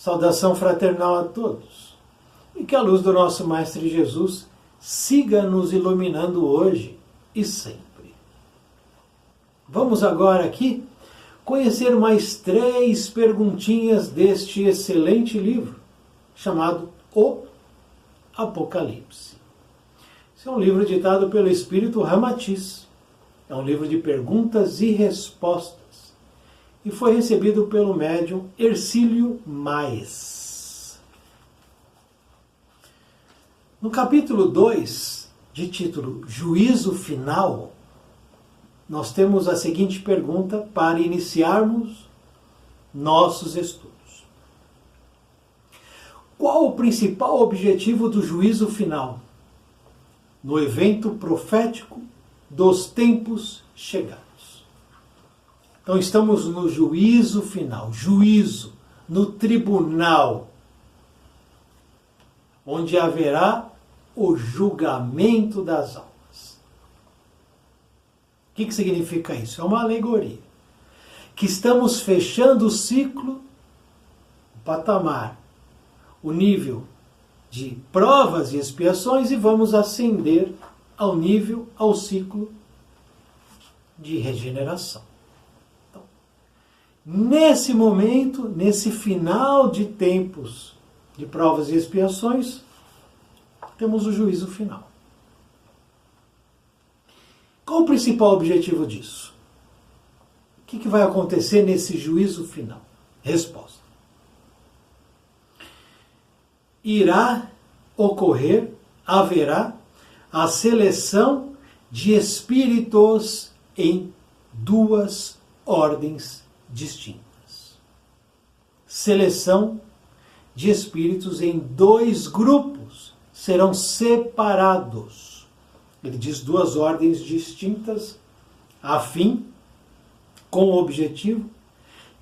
Saudação fraternal a todos. E que a luz do nosso Mestre Jesus siga nos iluminando hoje e sempre. Vamos agora aqui conhecer mais 3 perguntinhas deste excelente livro, chamado O Apocalipse. Esse é um livro ditado pelo Espírito Ramatiz. É um livro de perguntas e respostas. E foi recebido pelo médium Hercílio Maes. No capítulo 2, de título Juízo Final, nós temos a seguinte pergunta para iniciarmos nossos estudos. Qual o principal objetivo do juízo final no evento profético dos tempos chegados? Então estamos no juízo final, juízo, no tribunal, onde haverá o julgamento das almas. O que significa isso? É uma alegoria. Que estamos fechando o ciclo, o patamar, o nível de provas e expiações e vamos ascender ao nível, ao ciclo de regeneração. Então, nesse momento, nesse final de tempos de provas e expiações, temos o juízo final. Qual o principal objetivo disso? O que vai acontecer nesse juízo final? Resposta. Haverá a seleção de espíritos em 2 ordens distintas. Seleção de espíritos em 2 grupos serão separados. Ele diz 2 ordens distintas, a fim, com o objetivo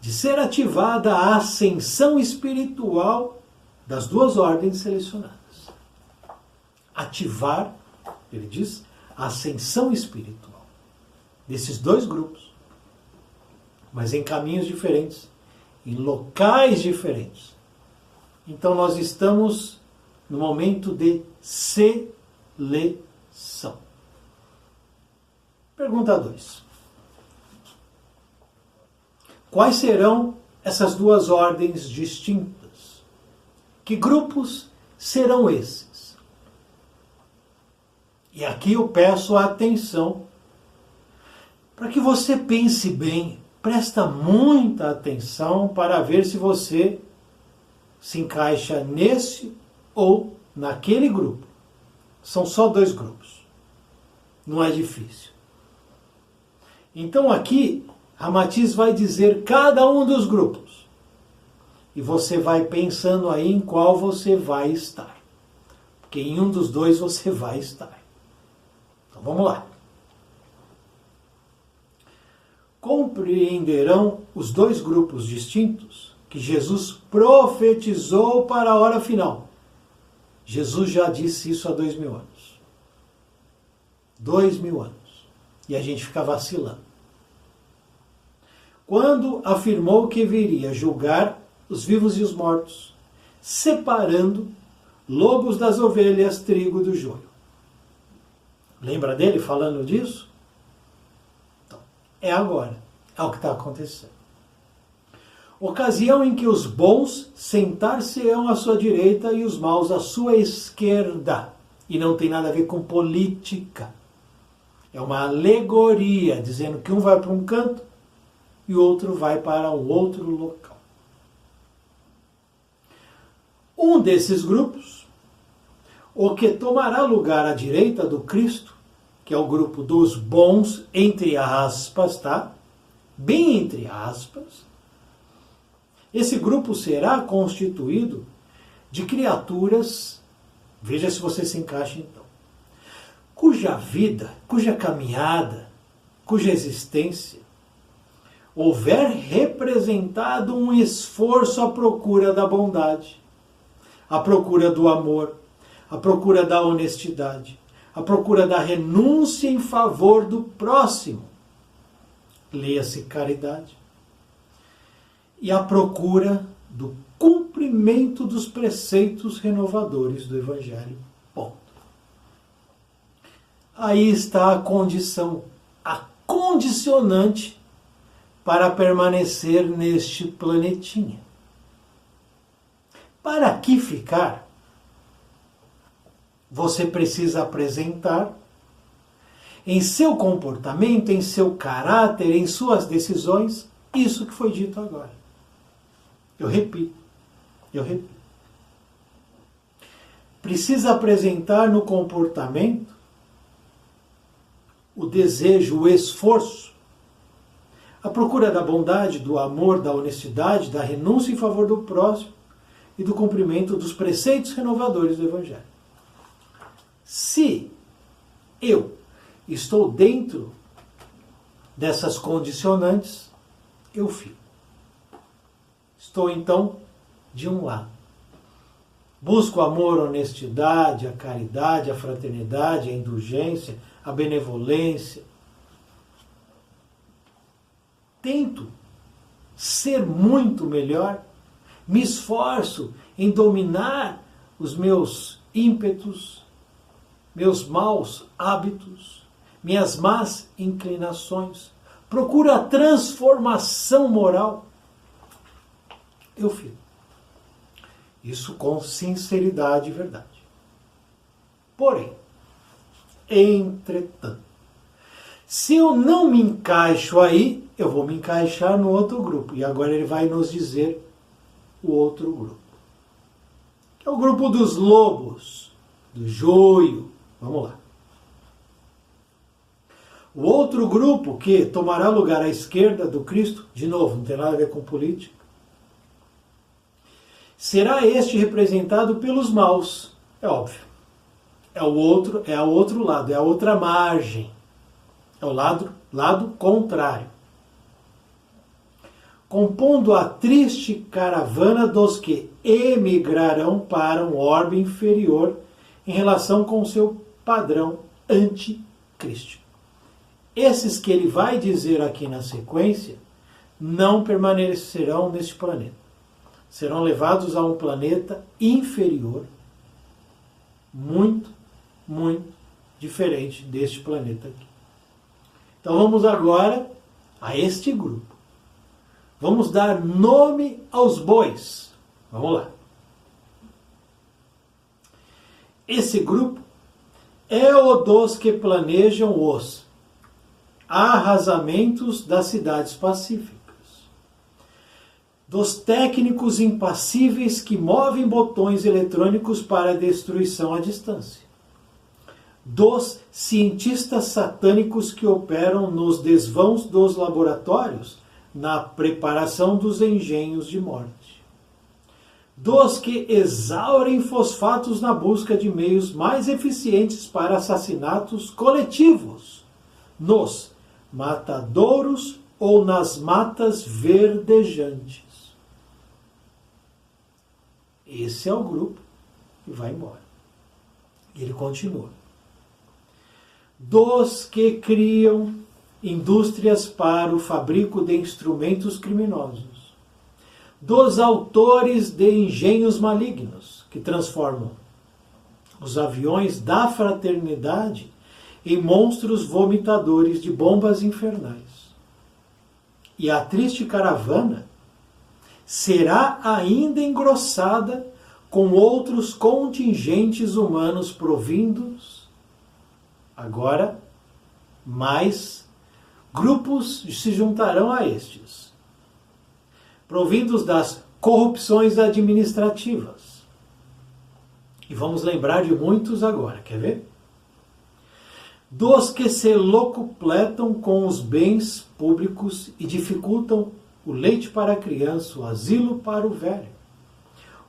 de ser ativada a ascensão espiritual das 2 ordens selecionadas. Ativar, ele diz, a ascensão espiritual desses 2 grupos, mas em caminhos diferentes, em locais diferentes. Então nós estamos no momento de seleção. Pergunta 2. Quais serão essas 2 ordens distintas? Que grupos serão esses? E aqui eu peço a atenção para que você pense bem, presta muita atenção para ver se você se encaixa nesse ou naquele grupo. São só 2 grupos. Não é difícil. Então aqui, Ramatiz vai dizer cada um dos grupos. E você vai pensando aí em qual você vai estar. Porque em um dos 2 você vai estar. Então vamos lá. Compreenderão os 2 grupos distintos que Jesus profetizou para a hora final. Jesus já disse isso há 2000 anos. 2000 anos. E a gente fica vacilando. Quando afirmou que viria julgar os vivos e os mortos, separando lobos das ovelhas, trigo do joio. Lembra dele falando disso? Então, é agora. É o que está acontecendo. Ocasião em que os bons sentar-se-ão à sua direita e os maus à sua esquerda. E não tem nada a ver com política. É uma alegoria, dizendo que um vai para um canto e o outro vai para um outro local. Um desses grupos, o que tomará lugar à direita do Cristo, que é o grupo dos bons, entre aspas, tá? Bem entre aspas. Esse grupo será constituído de criaturas, veja se você se encaixa então, cuja vida, cuja caminhada, cuja existência houver representado um esforço à procura da bondade, à procura do amor, à procura da honestidade, à procura da renúncia em favor do próximo, leia-se caridade, e à procura do cumprimento cumprimento dos preceitos renovadores do Evangelho. Ponto. Aí está a condição, a condicionante para permanecer neste planetinha. Para aqui ficar, você precisa apresentar em seu comportamento, em seu caráter, em suas decisões, isso que foi dito agora. Eu repito. Precisa apresentar no comportamento o desejo, o esforço, a procura da bondade, do amor, da honestidade, da renúncia em favor do próximo e do cumprimento dos preceitos renovadores do Evangelho. Se eu estou dentro dessas condicionantes, eu fico. Estou então de um lado. Busco o amor, a honestidade, a caridade, a fraternidade, a indulgência, a benevolência. Tento ser muito melhor, me esforço em dominar os meus ímpetos, meus maus hábitos, minhas más inclinações, procuro a transformação moral. Eu fico. Isso com sinceridade e verdade. Porém, entretanto, se eu não me encaixo aí, eu vou me encaixar no outro grupo. E agora ele vai nos dizer o outro grupo. Que é o grupo dos lobos, do joio. Vamos lá. O outro grupo que tomará lugar à esquerda do Cristo, de novo, não tem nada a ver com política, será este representado pelos maus. É óbvio. É o outro lado, é a outra margem. É o lado contrário. Compondo a triste caravana dos que emigrarão para um orbe inferior em relação com seu padrão anticrístico. Esses que ele vai dizer aqui na sequência não permanecerão neste planeta. Serão levados a um planeta inferior, muito, muito diferente deste planeta aqui. Então vamos agora a este grupo. Vamos dar nome aos bois. Vamos lá. Esse grupo é o dos que planejam os arrasamentos das cidades pacíficas, dos técnicos impassíveis que movem botões eletrônicos para a destruição à distância, dos cientistas satânicos que operam nos desvãos dos laboratórios na preparação dos engenhos de morte, dos que exaurem fosfatos na busca de meios mais eficientes para assassinatos coletivos, nos matadouros ou nas matas verdejantes. Esse é o grupo que vai embora. Ele continua. Dos que criam indústrias para o fabrico de instrumentos criminosos. Dos autores de engenhos malignos, que transformam os aviões da fraternidade em monstros vomitadores de bombas infernais. E a triste caravana será ainda engrossada com outros contingentes humanos provindos, agora, mais grupos se juntarão a estes, provindos das corrupções administrativas. E vamos lembrar de muitos agora, quer ver? Dos que se locupletam com os bens públicos e dificultam o leite para a criança, o asilo para o velho,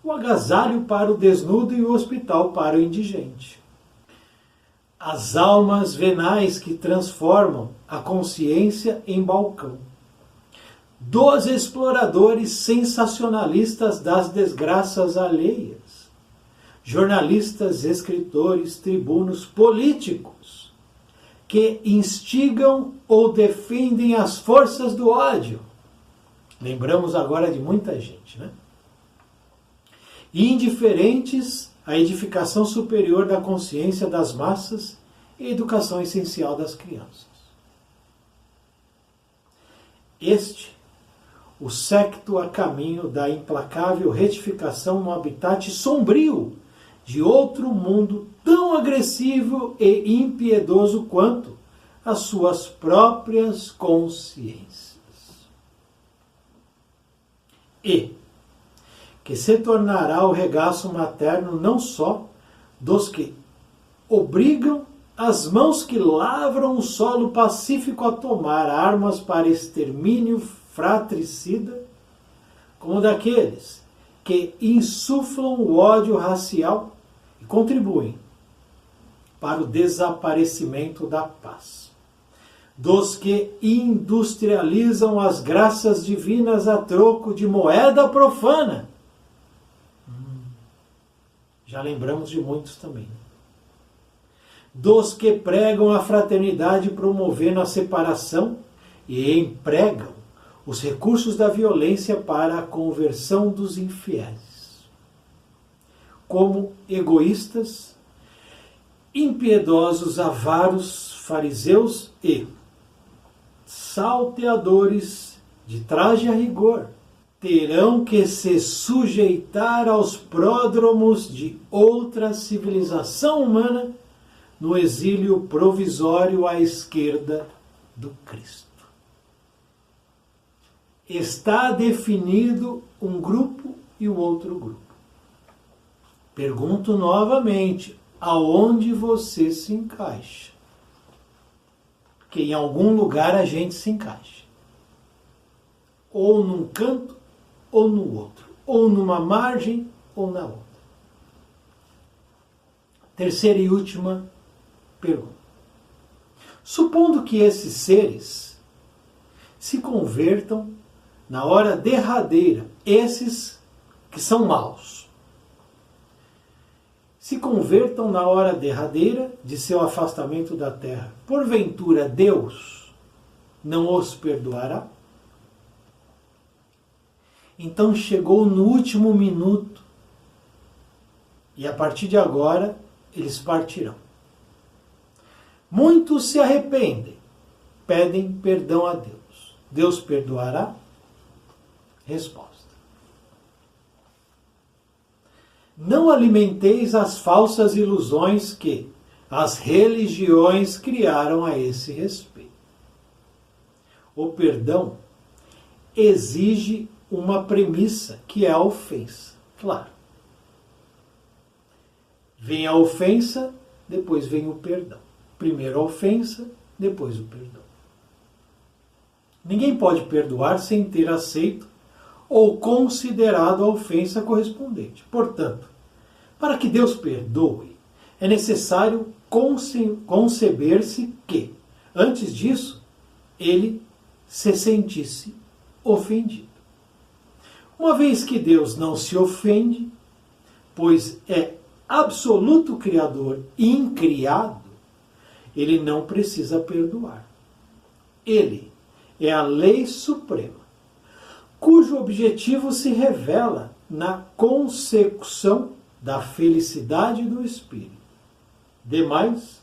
o agasalho para o desnudo e o hospital para o indigente. As almas venais que transformam a consciência em balcão. Dos exploradores sensacionalistas das desgraças alheias. Jornalistas, escritores, tribunos, políticos, que instigam ou defendem as forças do ódio. Lembramos agora de muita gente, né? e indiferentes à edificação superior da consciência das massas e educação essencial das crianças. Este, o séquito a caminho da implacável retificação no habitat sombrio de outro mundo tão agressivo e impiedoso quanto as suas próprias consciências. E que se tornará o regaço materno não só dos que obrigam as mãos que lavram o solo pacífico a tomar armas para extermínio fratricida, como daqueles que insuflam o ódio racial e contribuem para o desaparecimento da paz, dos que industrializam as graças divinas a troco de moeda profana. Já lembramos de muitos também. Dos que pregam a fraternidade promovendo a separação e empregam os recursos da violência para a conversão dos infiéis. Como egoístas, impiedosos, avaros, fariseus e salteadores de traje a rigor, terão que se sujeitar aos pródromos de outra civilização humana no exílio provisório à esquerda do Cristo. Está definido um grupo e o outro grupo. Pergunto novamente, aonde você se encaixa? Porque em algum lugar a gente se encaixa. Ou num canto, ou no outro. Ou numa margem, ou na outra. Terceira e última pergunta. Supondo que esses seres se convertam na hora derradeira, esses que são maus, se convertam na hora derradeira de seu afastamento da terra, porventura Deus não os perdoará? Então chegou no último minuto e a partir de agora eles partirão. Muitos se arrependem, pedem perdão a Deus. Deus perdoará? Resposta. Não alimenteis as falsas ilusões que as religiões criaram a esse respeito. O perdão exige uma premissa, que é a ofensa. Claro. Vem a ofensa, depois vem o perdão. Primeiro a ofensa, depois o perdão. Ninguém pode perdoar sem ter aceito ou considerado a ofensa correspondente. Portanto, para que Deus perdoe, é necessário conceber-se que, antes disso, ele se sentisse ofendido. Uma vez que Deus não se ofende, pois é absoluto Criador e incriado, ele não precisa perdoar. Ele é a lei suprema, cujo objetivo se revela na consecução da felicidade do espírito. Demais,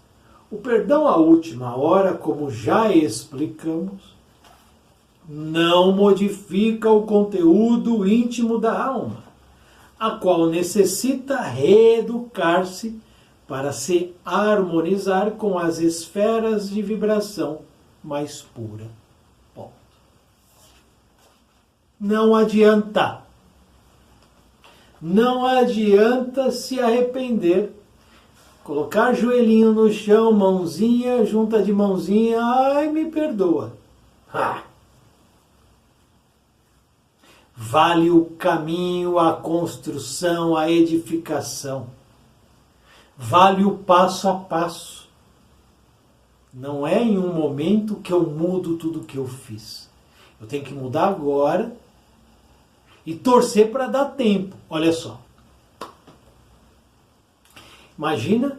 o perdão à última hora, como já explicamos, não modifica o conteúdo íntimo da alma, a qual necessita reeducar-se para se harmonizar com as esferas de vibração mais pura. Ponto. Não adianta. Não adianta se arrepender. Colocar joelhinho no chão, mãozinha, junta de mãozinha, ai, me perdoa. Vale o caminho, a construção, a edificação. Vale o passo a passo. Não é em um momento que eu mudo tudo o que eu fiz. Eu tenho que mudar agora e torcer para dar tempo. Olha só. Imagina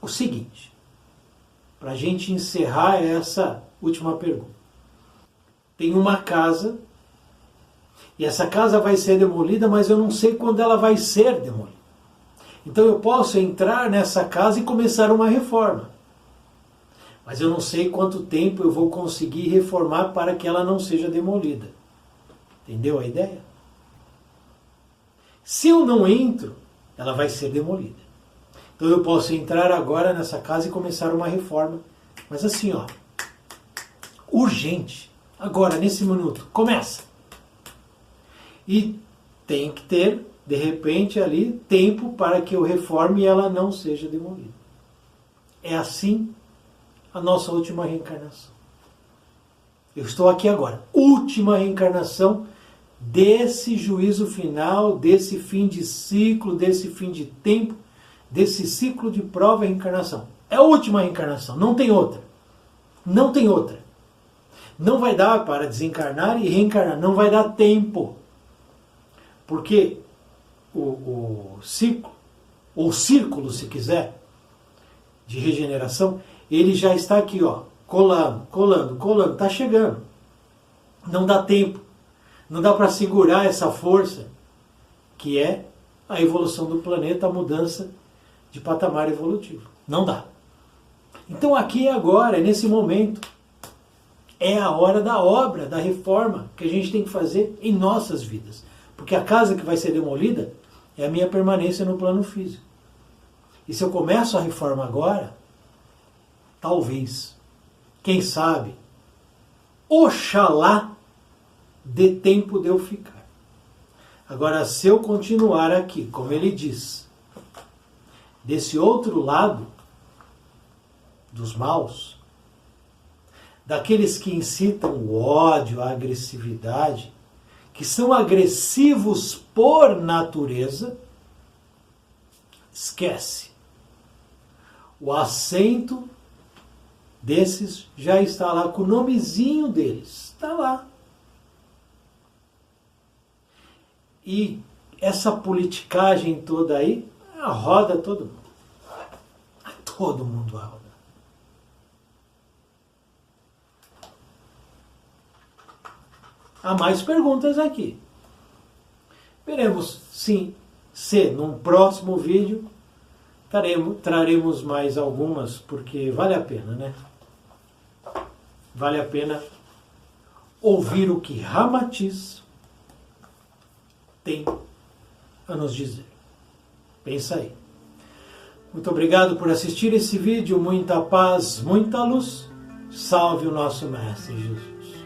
o seguinte, para a gente encerrar essa última pergunta. Tem uma casa E essa casa vai ser demolida, mas eu não sei quando ela vai ser demolida. Então eu posso entrar nessa casa e começar uma reforma. Mas eu não sei quanto tempo eu vou conseguir reformar para que ela não seja demolida. Entendeu a ideia? Se eu não entro, ela vai ser demolida. Então eu posso entrar agora nessa casa e começar uma reforma. Mas assim, ó, urgente. Agora, nesse minuto, começa. E tem que ter, de repente, ali, tempo para que eu reforme e ela não seja demolida. É assim a nossa última reencarnação. Eu estou aqui agora. Última reencarnação desse juízo final, desse fim de ciclo, desse fim de tempo, desse ciclo de prova e reencarnação. É a última reencarnação, não tem outra. Não tem outra. Não vai dar para desencarnar e reencarnar, não vai dar tempo. Porque o ciclo, ou círculo, se quiser, de regeneração, ele já está aqui, ó, colando, está chegando. Não dá tempo. Não dá para segurar essa força que é a evolução do planeta, a mudança de patamar evolutivo. Não dá. Então aqui é agora, é nesse momento, é a hora da obra, da reforma que a gente tem que fazer em nossas vidas. Porque a casa que vai ser demolida é a minha permanência no plano físico. E se eu começo a reforma agora, talvez, quem sabe, oxalá dê tempo de eu ficar. Agora, se eu continuar aqui, como ele diz, desse outro lado dos maus, daqueles que incitam o ódio, a agressividade, que são agressivos por natureza, esquece. O assento desses já está lá com o nomezinho deles. Está lá. E essa politicagem toda aí, roda todo mundo. Todo mundo vai rodar. Há mais perguntas aqui. Veremos sim, se num próximo vídeo traremos mais algumas, porque vale a pena, né? Vale a pena ouvir o que Ramatiz tem a nos dizer. Pensa aí. Muito obrigado por assistir esse vídeo. Muita paz, muita luz. Salve o nosso Mestre Jesus.